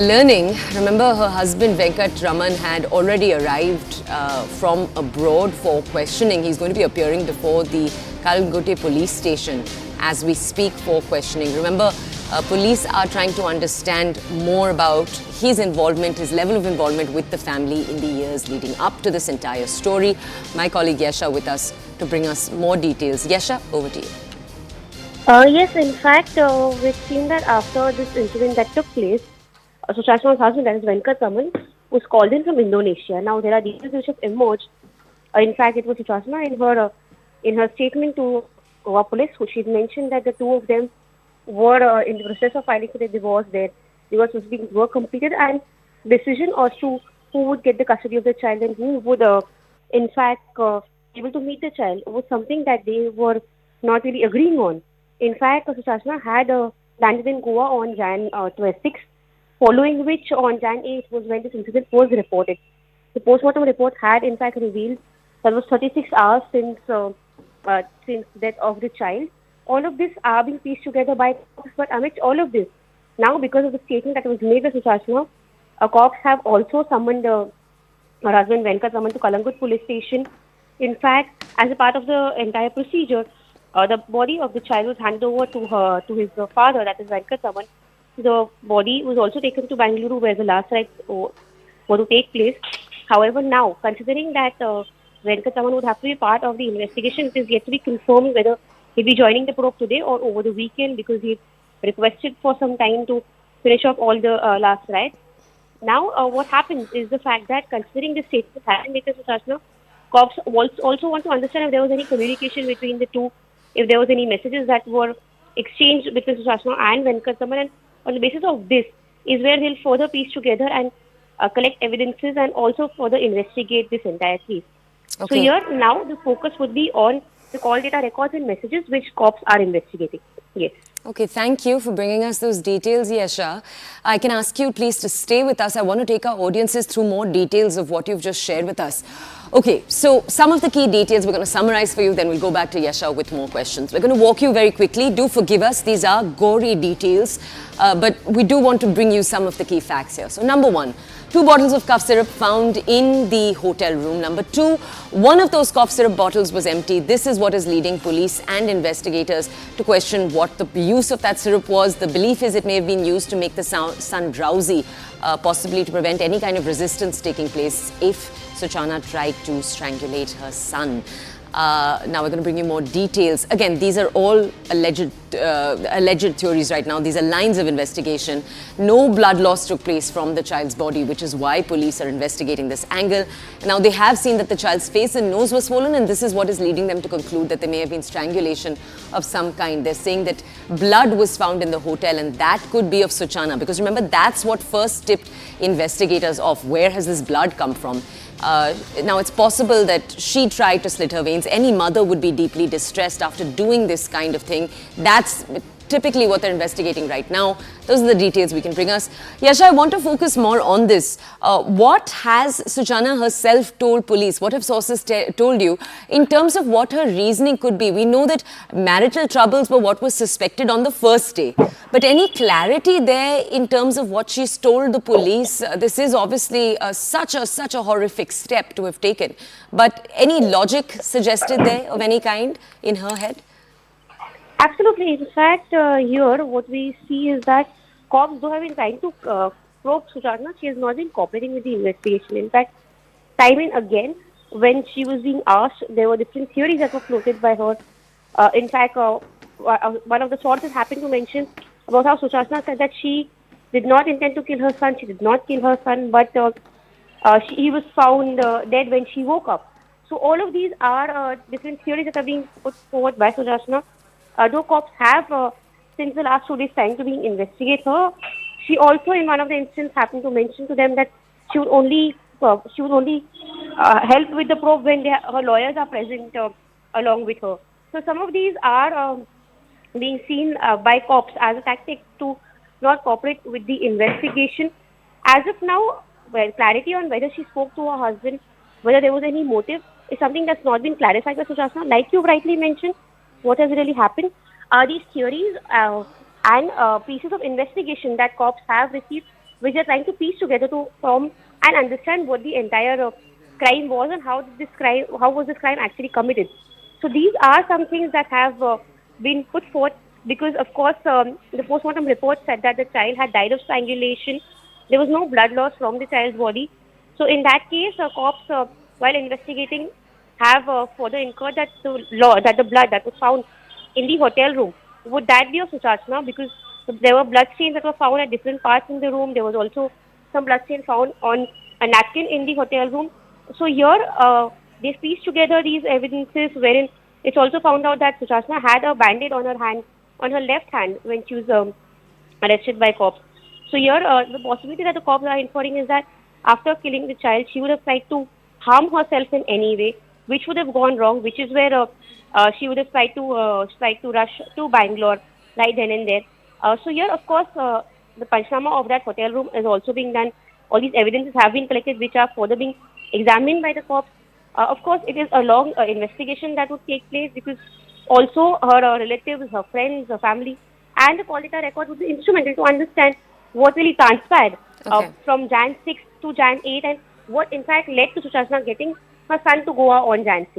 Learning, remember her husband Venkat Raman had already arrived from abroad for questioning. He's going to be appearing before the Kalgote police station as we speak for questioning. Remember, police are trying to understand more about his involvement, his level of involvement with the family in the years leading up to this entire story. My colleague Yesha with us to bring us more details. Yesha, over to you. Yes, in fact, we've seen that after this incident that took place, Suchana's husband, that is Venkat Raman, was called in from Indonesia. Now, there are details which have emerged. In fact, it was Suchana in her statement to Goa police, who she mentioned that the two of them were in the process of filing for the divorce. Their divorce was being were completed, and decision as to who would get the custody of the child and who would, in fact, able to meet the child was something that they were not really agreeing on. In fact, Suchana had landed in Goa on Jan 26th, following which on Jan 8th was when this incident was reported. The postmortem report had in fact revealed that it was 36 hours since death of the child. All of this are being pieced together by cops, but amidst all of this, now because of the statement that was made by Suchana, cops have also summoned her husband Venkat Raman to Kalangut police station. In fact, as a part of the entire procedure, the body of the child was handed over to his father, that is Venkat Raman. The body was also taken to Bengaluru, where the last rites were to take place. However, now considering that Venkat Raman would have to be part of the investigation, it is yet to be confirmed whether he'll be joining the probe today or over the weekend, because he requested for some time to finish off all the last rites. Now, what happens is the fact that considering the statement having made Suchana, cops also want to understand if there was any communication between the two, if there was any messages that were exchanged between Suchana and Venkat Raman, and on the basis of this is where they'll further piece together and collect evidences and also further investigate this entire case. So Okay. here now the focus would be on the call data records and messages which cops are investigating. Yes. Okay, thank you for bringing us those details, Yesha. I can ask you please to stay with us. I want to take our audiences through more details of what you've just shared with us. Okay, so some of the key details we're going to summarize for you, then we'll go back to Yesha with more questions. We're going to walk you very quickly. Do forgive us, these are gory details, but we do want to bring you some of the key facts here. So number one, 2 bottles of cough syrup found in the hotel room. Number 2, one of those cough syrup bottles was empty. This is what is leading police and investigators to question what the use of that syrup was. The belief is it may have been used to make the son drowsy, possibly to prevent any kind of resistance taking place if Suchana tried to strangulate her son. Now we're going to bring you more details. Again, these are all alleged theories right now. These are lines of investigation. No blood loss took place from the child's body, which is why police are investigating this angle. Now they have seen that the child's face and nose were swollen, and this is what is leading them to conclude that there may have been strangulation of some kind. They're saying that blood was found in the hotel, and that could be of Suchana, because remember, that's what first tipped investigators off. Where has this blood come from? Now, it's possible that she tried to slit her veins. Any mother would be deeply distressed after doing this kind of thing. That's typically what they're investigating right now. Those are the details we can bring us. Yasha, I want to focus more on this. What has Suchana herself told police? What have sources told you in terms of what her reasoning could be? We know that marital troubles were what was suspected on the first day. But any clarity there in terms of what she's told the police? This is obviously such a horrific step to have taken. But any logic suggested there of any kind in her head? Absolutely. In fact, here what we see is that cops, though have been trying to probe Suchana, she has not been cooperating with the investigation. In fact, time and again, when she was being asked, there were different theories that were floated by her. In fact, one of the sources happened to mention about how Suchana said that she did not intend to kill her son. She did not kill her son, but he was found dead when she woke up. So all of these are different theories that are being put forward by Suchana. Though cops have, since the last 2 days, trying to investigate her, she also, in one of the instances, happened to mention to them that she would only help with the probe when her lawyers are present along with her. So some of these are being seen by cops as a tactic to not cooperate with the investigation. As of now, well, clarity on whether she spoke to her husband, whether there was any motive, is something that's not been clarified by Suchana. Like you rightly mentioned, what has really happened are these theories and pieces of investigation that cops have received which they're trying to piece together to form and understand what the entire crime was and how was this crime actually committed. So these are some things that have been put forth because, of course, the postmortem report said that the child had died of strangulation. There was no blood loss from the child's body. So in that case, cops, while investigating, have further incurred that the blood that was found in the hotel room, would that be of Suchasna? Because there were blood stains that were found at different parts in the room. There was also some blood stain found on a napkin in the hotel room. So here, they pieced together these evidences wherein it's also found out that Suchasna had a band-aid on her hand, on her left hand, when she was arrested by cops. So here, the possibility that the cops are inferring is that after killing the child, she would have tried to harm herself in any way, which would have gone wrong, which is where she would have tried to rush to Bangalore right then and there. So here, of course, the panchnama of that hotel room is also being done. All these evidences have been collected, which are further being examined by the cops. Of course, it is a long investigation that would take place because also her relatives, her friends, her family, and the call data record would be instrumental to understand what really transpired Okay. from Jan 6 to Jan 8 and what in fact led to Suchasna getting her son to Goa on Jan 6.